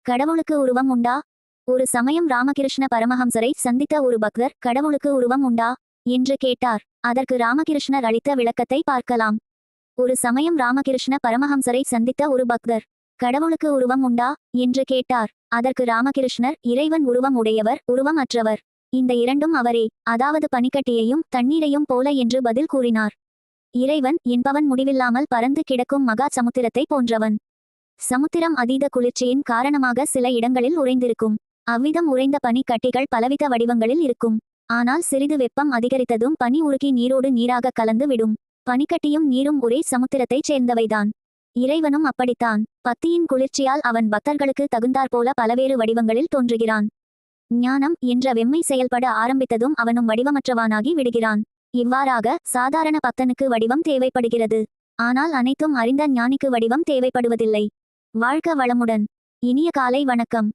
கடவுளுக்கு உருவம் உண்டா? ஒரு சமயம் ராமகிருஷ்ண பரமஹம்சரை சந்தித்த ஒரு பக்தர், கடவுளுக்கு உருவம் உண்டா என்று கேட்டார். அதற்கு ராமகிருஷ்ணர் அளித்த விளக்கத்தை பார்க்கலாம். ஒரு சமயம் ராமகிருஷ்ண பரமஹம்சரை சந்தித்த ஒரு பக்தர், கடவுளுக்கு உருவம் உண்டா என்று கேட்டார். அதற்கு ராமகிருஷ்ணர், இறைவன் உருவம் உடையவர், உருவம் அற்றவர். இந்த இரண்டும் அவரே, அதாவது பனிக்கட்டியையும் தண்ணீரையும் போல என்று பதில் கூறினார். இறைவன் என்பவன் முடிவில்லாமல் பறந்து கிடக்கும் மகா சமுத்திரத்தை போன்றவன். சமுத்திரம் அதீத குளிர்ச்சியின் காரணமாக சில இடங்களில் உறைந்திருக்கும். அவ்விதம் உறைந்த பனி கட்டிகள் பலவித வடிவங்களில் இருக்கும். ஆனால் சிறிது வெப்பம் அதிகரித்ததும் பனி உருகி நீரோடு நீராக கலந்து விடும். பனிக்கட்டியும் நீரும் ஒரே சமுத்திரத்தைச் சேர்ந்தவைதான். இறைவனும் அப்படித்தான். பக்தியின் குளிர்ச்சியால் அவன் பக்தர்களுக்கு தகுந்தாற்போல பலவேறு வடிவங்களில் தோன்றுகிறான். ஞானம் என்ற வெம்மை செயல்பட ஆரம்பித்ததும் அவனும் வடிவமற்றவானாகி விடுகிறான். இவ்வாறாக சாதாரண பக்தனுக்கு வடிவம் தேவைப்படுகிறது. ஆனால் அனைத்தும் அறிந்த ஞானிக்கு வடிவம் தேவைப்படுவதில்லை. வாழ்க வளமுடன். இனிய காலை வணக்கம்.